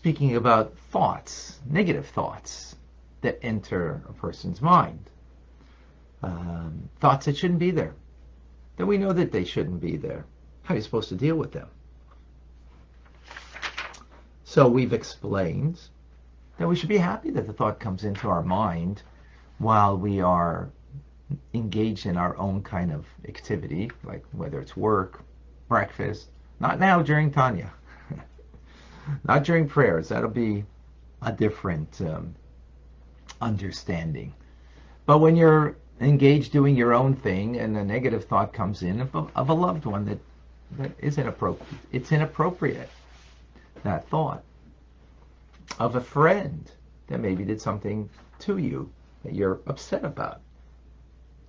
speaking about thoughts, negative thoughts that enter a person's mind. Thoughts that shouldn't be there, that we know that they shouldn't be there. How are you supposed to deal with them? So we've explained that we should be happy that the thought comes into our mind while we are engaged in our own kind of activity, like whether it's work, breakfast, not now during Tanya, not during prayers. That'll be a different understanding. But when you're engaged doing your own thing and a negative thought comes in of a loved one that is inappropriate, it's inappropriate. That thought of a friend that maybe did something to you that you're upset about.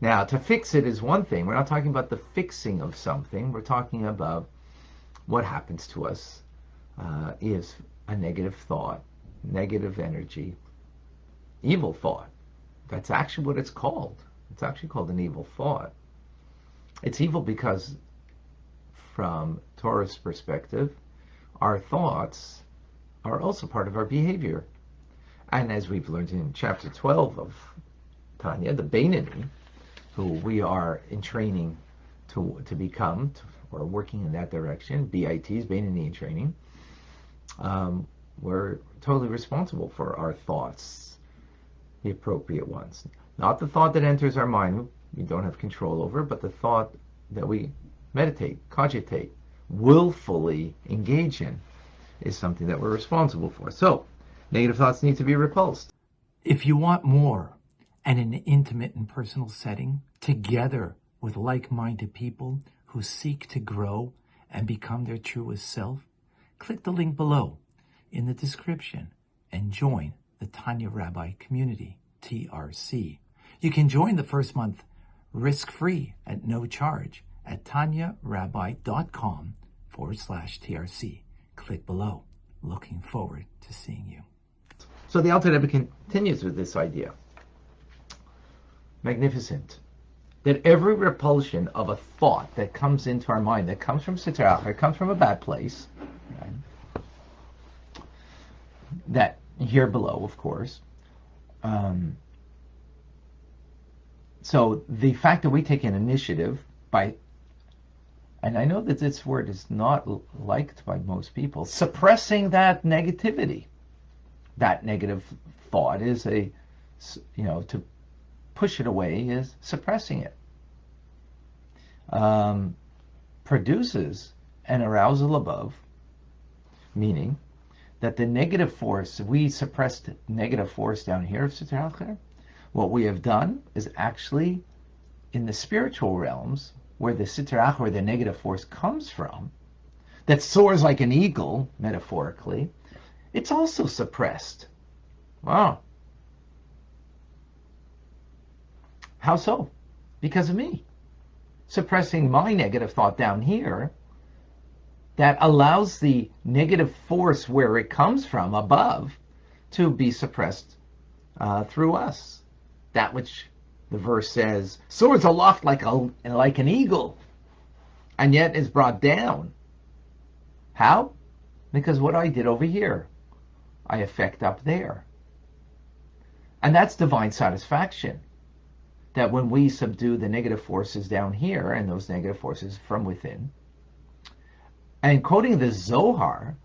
Now, to fix it is one thing. We're not talking about the fixing of something. We're talking about what happens to us is a negative thought, negative energy, evil thought. That's actually what it's called. It's actually called an evil thought. It's evil because from Torah's perspective, our thoughts are also part of our behavior. And as we've learned in chapter 12 of Tanya, the Beinoni, who we are in training to become, or working in that direction, BITs, Beinoni in training, we're totally responsible for our thoughts, the appropriate ones. Not the thought that enters our mind, we don't have control over, but the thought that we meditate, cogitate, willfully engage in is something that we're responsible for. So, negative thoughts need to be repulsed. If you want more and in an intimate and personal setting, together with like-minded people who seek to grow and become their truest self, click the link below in the description and join the Tanya Rabbi community, TRC. You can join the first month risk-free at no charge at tanyarabbi.com/TRC. Click below. Looking forward to seeing you. So the Alter Rebbe continues with this idea. Magnificent. That every repulsion of a thought that comes into our mind, that comes from Sitra Achra, comes from a bad place, right? That here below, of course. So the fact that we take an initiative by, and I know that this word is not liked by most people, suppressing that negativity. That negative thought is to push it away is suppressing it. Produces an arousal above, meaning that the negative force, we suppressed negative force down here of Sitra Achra. What we have done is actually in the spiritual realms, where the Sitra Achra, where the negative force comes from, that soars like an eagle, metaphorically, it's also suppressed. Wow. How so? Because of me. Suppressing my negative thought down here, that allows the negative force where it comes from, above, to be suppressed through us. That which the verse says, soars aloft like an eagle, and yet is brought down. How? Because what I did over here, I affect up there. And that's divine satisfaction. That when we subdue the negative forces down here, and those negative forces from within, and quoting the Zohar,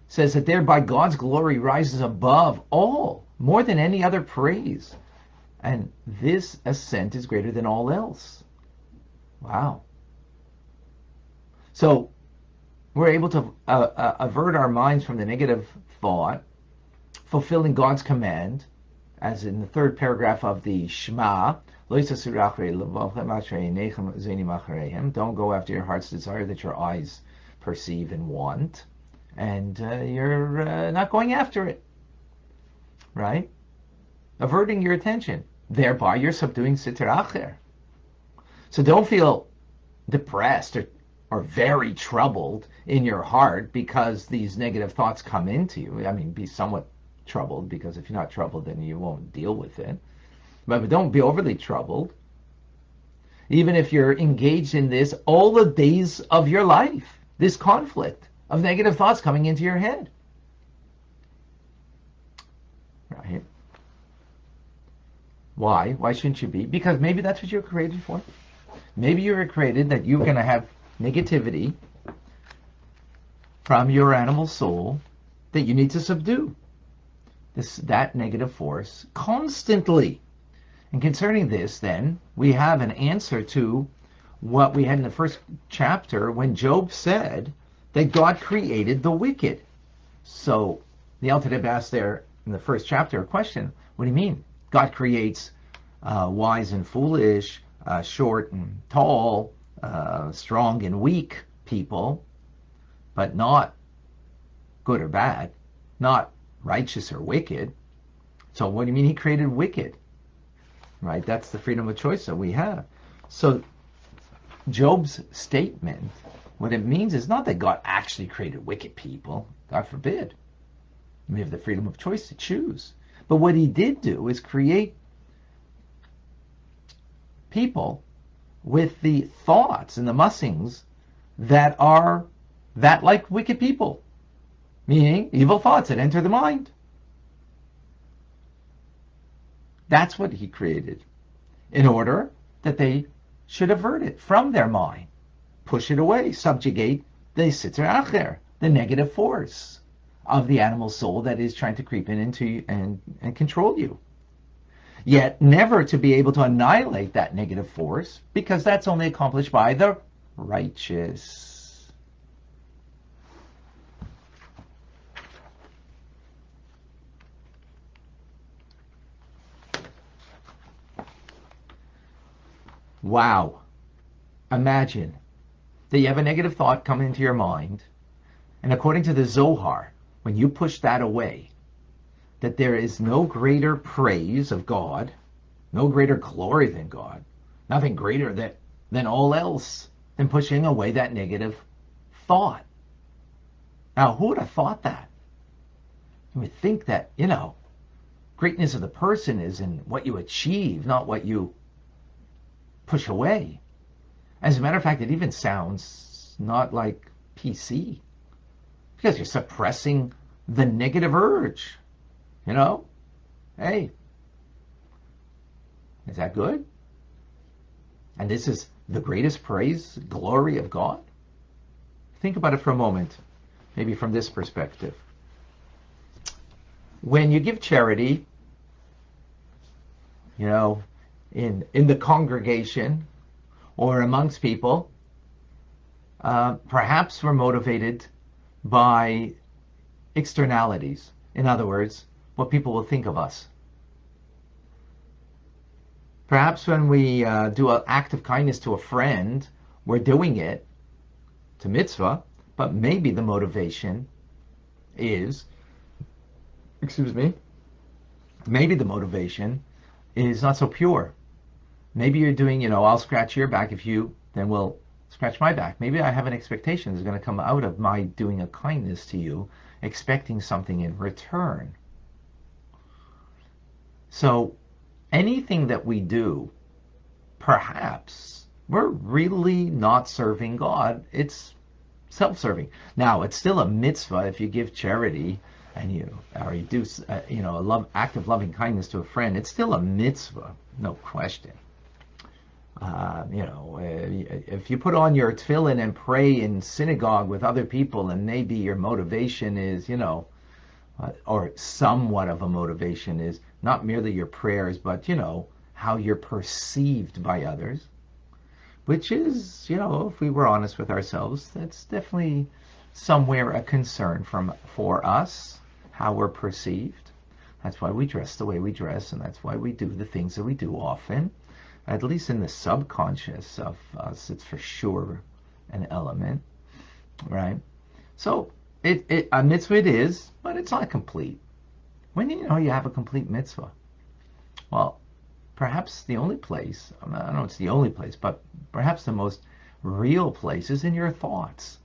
says that thereby God's glory rises above all, more than any other praise. And this ascent is greater than all else. Wow. So we're able to avert our minds from the negative thought, fulfilling God's command, as in the third paragraph of the Shema, don't go after your heart's desire that your eyes perceive and want, and you're not going after it, right? Averting your attention. Thereby you're subduing Sitra Achra. So don't feel depressed or very troubled in your heart because these negative thoughts come into you. I mean, be somewhat troubled, because if you're not troubled, then you won't deal with it. But don't be overly troubled. Even if you're engaged in this all the days of your life, this conflict of negative thoughts coming into your head. Why? Why shouldn't you be? Because maybe that's what you're created for. Maybe you were created that you're going to have negativity from your animal soul that you need to subdue. That negative force constantly. And concerning this, then, we have an answer to what we had in the first chapter when Job said that God created the wicked. So the Alter Rebbe asked there in the first chapter a question. What do you mean? God creates wise and foolish, short and tall, strong and weak people, but not good or bad, not righteous or wicked. So what do you mean he created wicked? Right? That's the freedom of choice that we have. So Job's statement, what it means is not that God actually created wicked people. God forbid. We have the freedom of choice to choose. But what he did do is create people with the thoughts and the mussings that are that like wicked people. Meaning evil thoughts that enter the mind. That's what he created, in order that they should avert it from their mind, push it away, subjugate the sitzer acher, the negative force of the animal soul that is trying to creep in into you and control you. Yet never to be able to annihilate that negative force, because that's only accomplished by the righteous. Wow. Imagine that you have a negative thought come into your mind, and according to the Zohar, when you push that away, that there is no greater praise of God, no greater glory than God, nothing greater than all else than pushing away that negative thought. Now, who would have thought that? You would think that, greatness of the person is in what you achieve, not what you push away. As a matter of fact, it even sounds not like PC, because you're suppressing the negative urge. Hey, is that good? And this is the greatest praise, glory of God? Think about it for a moment, maybe from this perspective. When you give charity, in the congregation or amongst people, perhaps we're motivated by externalities. In other words, what people will think of us. Perhaps when we do an act of kindness to a friend, we're doing it to mitzvah, but maybe the motivation is, maybe the motivation is not so pure. Maybe you're doing, I'll scratch your back if you, then we'll scratch my back. Maybe I have an expectation that's going to come out of my doing a kindness to you, expecting something in return. So anything that we do, perhaps we're really not serving God. It's self-serving. Now, it's still a mitzvah if you give charity and you do a act of loving kindness to a friend. It's still a mitzvah, no question. If you put on your tefillin and pray in synagogue with other people, and maybe your motivation is, or somewhat of a motivation is not merely your prayers, but, how you're perceived by others, which is, if we were honest with ourselves, that's definitely somewhere a concern for us, how we're perceived. That's why we dress the way we dress, and that's why we do the things that we do often. At least in the subconscious of us, it's for sure an element, right? So a mitzvah it is, but it's not complete. When do you know you have a complete mitzvah? Well, perhaps the only place, I don't know it's the only place, but perhaps the most real place is in your thoughts.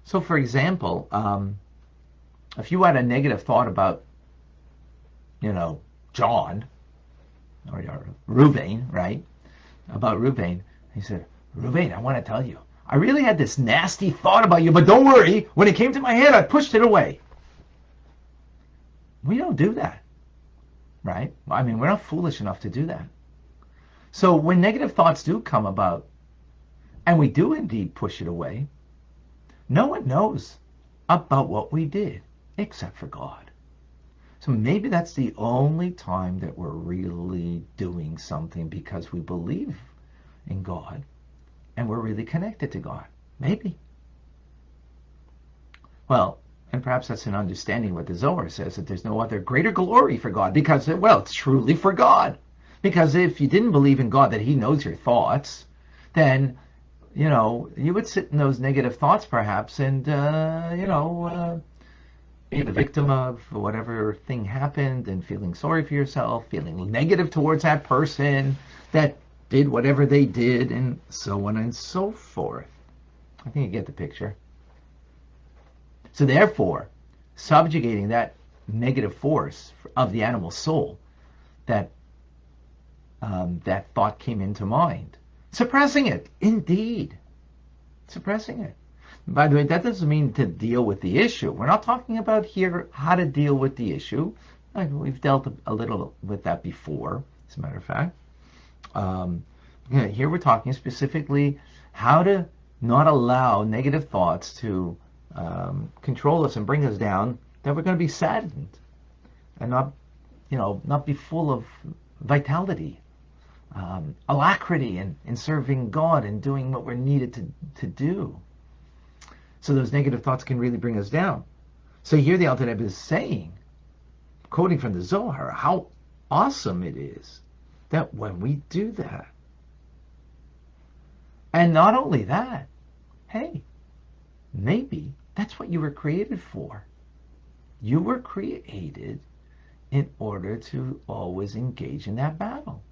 So for example, if you had a negative thought about, John, or Reuven, right? About Reuven. He said, Reuven, I want to tell you, I really had this nasty thought about you, but don't worry, when it came to my head, I pushed it away. We don't do that. right? I mean, we're not foolish enough to do that. So when negative thoughts do come about, and we do indeed push it away, no one knows about what we did except for God. So maybe that's the only time that we're really doing something because we believe in God and we're really connected to God. Maybe. Well, and perhaps that's an understanding what the Zohar says, that there's no other greater glory for God because, well, it's truly for God. Because if you didn't believe in God, that he knows your thoughts, then, you would sit in those negative thoughts perhaps and, be the victim of whatever thing happened and feeling sorry for yourself, feeling negative towards that person that did whatever they did, and so on and so forth. I think you get the picture. So therefore, subjugating that negative force of the animal soul, that thought came into mind, suppressing it, indeed, suppressing it. By the way, that doesn't mean to deal with the issue. We're not talking about here how to deal with the issue. We've dealt a little with that before, as a matter of fact. Here we're talking specifically how to not allow negative thoughts to control us and bring us down, that we're going to be saddened and not be full of vitality, alacrity in serving God and doing what we're needed to do. So those negative thoughts can really bring us down. So here the Alter Rebbe is saying, quoting from the Zohar, how awesome it is that when we do that, and not only that, hey, maybe that's what you were created for. You were created in order to always engage in that battle.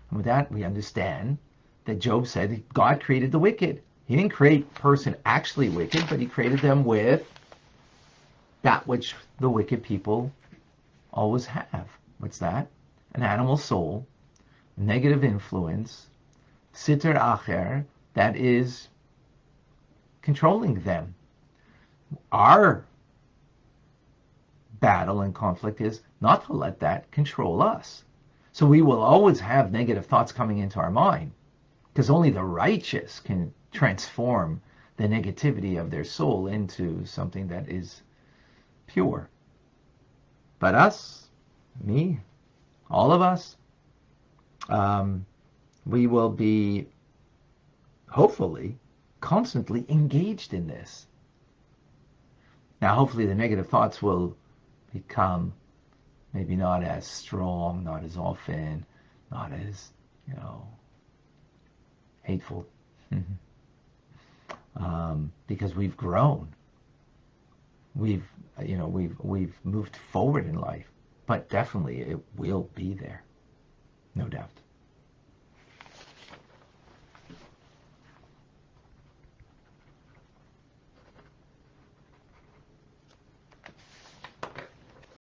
And with that, we understand that Job said God created the wicked. He didn't create a person actually wicked, but he created them with that which the wicked people always have. What's that? An animal soul, negative influence, sitter acher, that is controlling them. Our battle and conflict is not to let that control us. So we will always have negative thoughts coming into our mind, because only the righteous can transform the negativity of their soul into something that is pure. But us, me, all of us, we will be hopefully constantly engaged in this. Now, hopefully the negative thoughts will become maybe not as strong, not as often, not as, hateful. Because we've grown. We've moved forward in life. But definitely it will be there. No doubt.